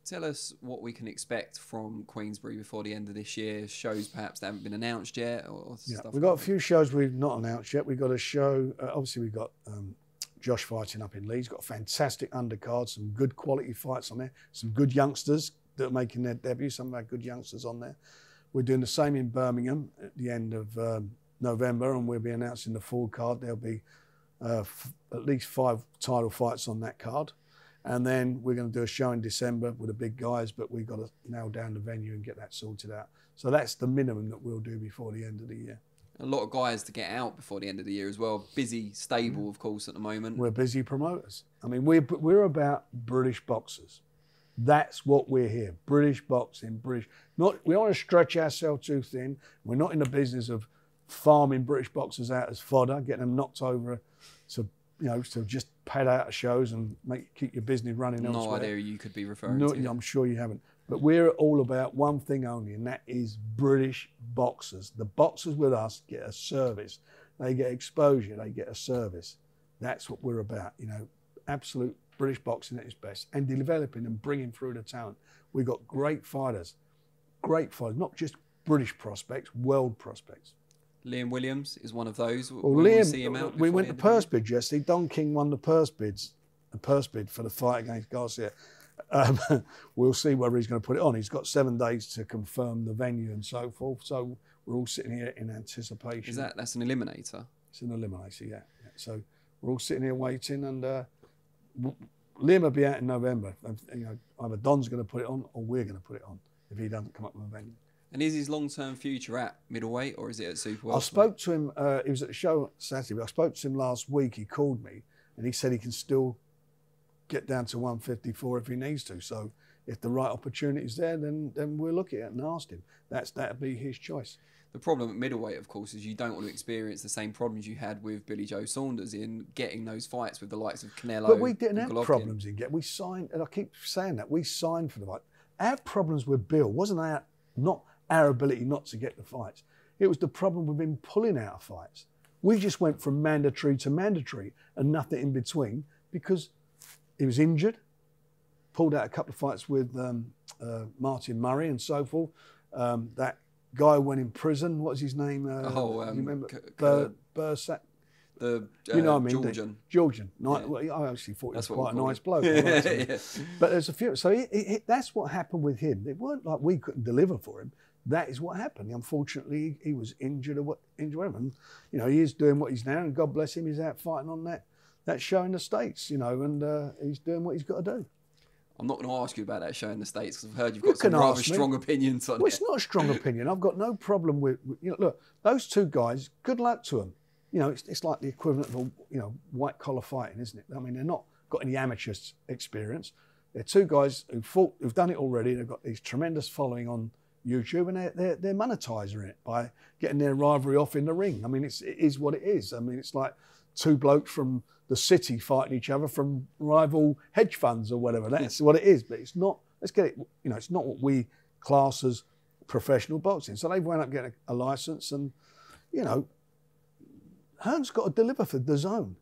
Tell us what we can expect from Queensberry before the end of this year. Shows perhaps that haven't been announced yet, or stuff. We've got a few shows we've not announced yet. We've got a show. Obviously, we've got Josh fighting up in Leeds. Got a fantastic undercard, some good quality fights on there. Some good youngsters that are making their debut. Some of our good youngsters on there. We're doing the same in Birmingham at the end of November, and we'll be announcing the full card. There'll be at least 5 title fights on that card. And then we're going to do a show in December with the big guys, but we've got to nail down the venue and get that sorted out. So that's the minimum that we'll do before the end of the year. A lot of guys to get out before the end of the year as well. Busy stable, of course, at the moment. We're busy promoters. I mean, we're about British boxers. That's what we're here. British boxing, British. We don't want to stretch ourselves too thin. We're not in the business of farming British boxers out as fodder, getting them knocked over to just pad out of shows and keep your business running elsewhere. No idea you could be referring to. I'm sure you haven't. But we're all about one thing only, and that is British boxers. The boxers with us get a service. They get exposure. They get a service. That's what we're about. Absolute British boxing at its best, and developing and bringing through the talent. We've got great fighters, not just British prospects, world prospects. Liam Williams is one of those. Well, Liam, we went to purse bid yesterday. Don King won the purse bid for the fight against Garcia. We'll see whether he's going to put it on. He's got 7 days to confirm the venue and so forth. So we're all sitting here in anticipation. That's an eliminator? It's an eliminator, yeah. So we're all sitting here waiting, and Liam will be out in November. Either Don's going to put it on or we're going to put it on if he doesn't come up with a venue. And is his long-term future at middleweight, or is it at super welterweight? I spoke to him, he was at the show Saturday, but I spoke to him last week. He called me and he said he can still get down to 154 if he needs to. So if the right opportunity is there, then we'll look at it and ask him. That'd be his choice. The problem at middleweight, of course, is you don't want to experience the same problems you had with Billy Joe Saunders in getting those fights with the likes of Canelo. But we didn't have problems in getting. We signed, and I keep saying that, we signed for the fight. Our problems with Bill wasn't not our ability not to get the fights. It was the problem with him pulling out of fights. We just went from mandatory to mandatory and nothing in between because he was injured, pulled out a couple of fights with Martin Murray and so forth. That guy went in prison. What's his name? You remember? Bursak. You know what I mean? Georgian. Yeah. Well, I actually thought he was That's quite a nice him. bloke. Yeah. But there's a few. So that's what happened with him. It weren't like we couldn't deliver for him. That is what happened. Unfortunately, he was injured or whatever. And, he is doing what he's now, and God bless him, he's out fighting on that show in the States, and he's doing what he's got to do. I'm not going to ask you about that show in the States because I've heard you've got some rather strong opinions on it. It's not a strong opinion. I've got no problem with look, those two guys, good luck to them. It's like the equivalent of white collar fighting, isn't it? I mean, they're not got any amateur experience. They're two guys who've done it already. They've got these tremendous following on YouTube, and they're monetizing it by getting their rivalry off in the ring. I mean, it is what it is. I mean, it's like two blokes from the city fighting each other from rival hedge funds or whatever. That's what it is. But it's not. Let's get it. It's not what we class as professional boxing. So they've wound up getting a license, and Hearn's got to deliver for the zone.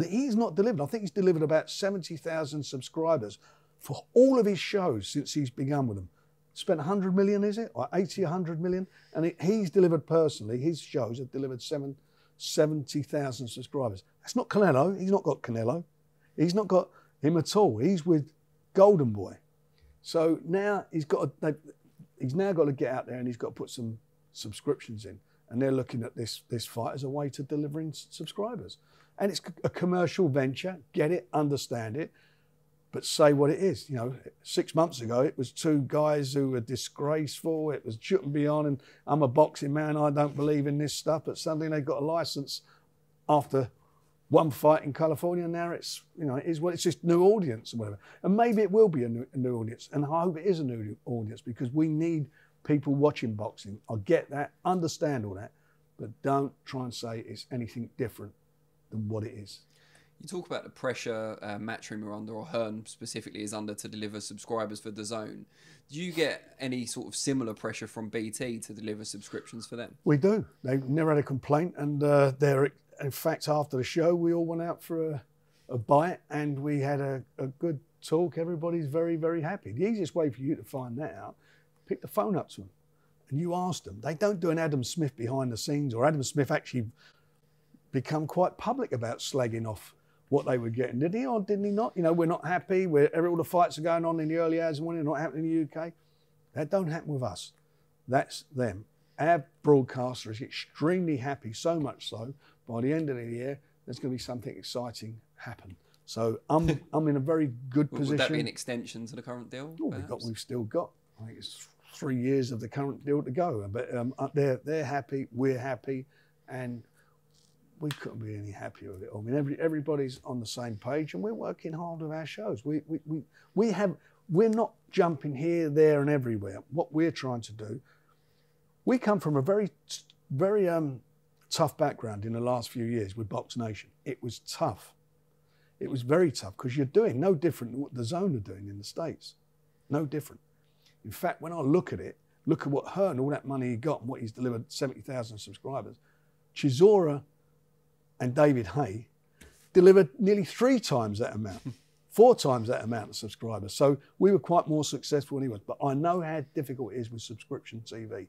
He's not delivered. I think he's delivered about 70,000 subscribers for all of his shows since he's begun with them. Spent 100 million, is it? Or 80, 100 million? And he's delivered personally, his shows have delivered 70,000 subscribers. That's not Canelo. He's not got Canelo. He's not got him at all. He's with Golden Boy. So now he's now got to get out there and he's got to put some subscriptions in. And they're looking at this fight as a way to delivering subscribers. And it's a commercial venture. Get it, understand it. But say what it is. 6 months ago, it was two guys who were disgraceful. It was shouldn't be on, and I'm a boxing man. I don't believe in this stuff. But suddenly they got a license after one fight in California. And now it's it's just new audience and whatever. And maybe it will be a new audience. And I hope it is a new audience because we need people watching boxing. I get that, understand all that, but don't try and say it's anything different than what it is. You talk about the pressure Matchroom are under, or Hearn specifically is under, to deliver subscribers for DAZN. Do you get any sort of similar pressure from BT to deliver subscriptions for them? We do. They've never had a complaint, and in fact, after the show, we all went out for a bite, and we had a good talk, everybody's very, very happy. The easiest way for you to find that out, pick the phone up to them and you ask them. They don't do an Adam Smith behind the scenes, or Adam Smith actually become quite public about slagging off what they were getting. Did he or didn't he not? You know, we're not happy. All the fights are going on in the early hours and when they're not happening in the UK. That don't happen with us. That's them. Our broadcaster is extremely happy, so much so, by the end of the year, there's going to be something exciting happen. So I'm in a very good position. Would that be an extension to the current deal? Oh, we've still got, I think it's 3 years of the current deal to go. But they're happy, we're happy, and we couldn't be any happier with it. I mean, everybody's on the same page, and we're working hard with our shows. We're not jumping here, there, and everywhere. What we're trying to do, we come from a very, very tough background in the last few years with Box Nation. It was tough. It was very tough because you're doing no different than what the Zone are doing in the States. No different. In fact, when I look at it, look at what Hearn, all that money he got and what he's delivered, 70,000 subscribers. Chisora and David Hay delivered nearly 3 times that amount, 4 times that amount of subscribers. So we were quite more successful than he was. But I know how difficult it is with subscription TV.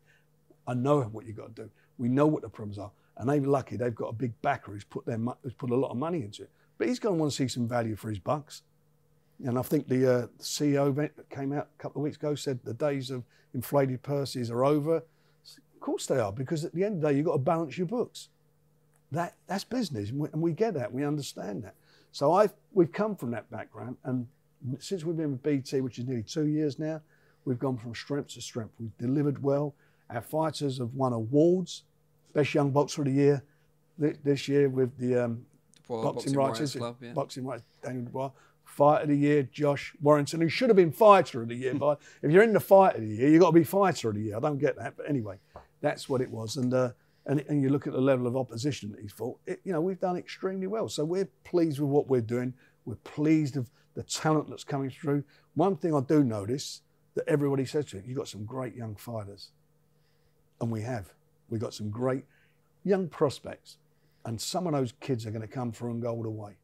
I know what you've got to do. We know what the problems are. And they're lucky they've got a big backer who's put a lot of money into it. But he's going to want to see some value for his bucks. And I think the CEO event that came out a couple of weeks ago said the days of inflated purses are over. Of course they are, because at the end of the day, you've got to balance your books. That's business, and we get that, we understand that. So we've come from that background, and since we've been with BT, which is nearly 2 years now, we've gone from strength to strength. We've delivered well. Our fighters have won awards. Best Young Boxer of the Year this year with the Boxing Writers Club, yeah. Boxing Writers, Daniel Dubois. Fighter of the Year, Josh Warrington, who should have been Fighter of the Year. But if you're in the Fighter of the Year, you've got to be Fighter of the Year. I don't get that, but anyway, that's what it was. And you look at the level of opposition that he's fought, we've done extremely well. So we're pleased with what we're doing. We're pleased with the talent that's coming through. One thing I do notice that everybody says to me, you've got some great young fighters. And we have. We've got some great young prospects. And some of those kids are going to come through and go all the way.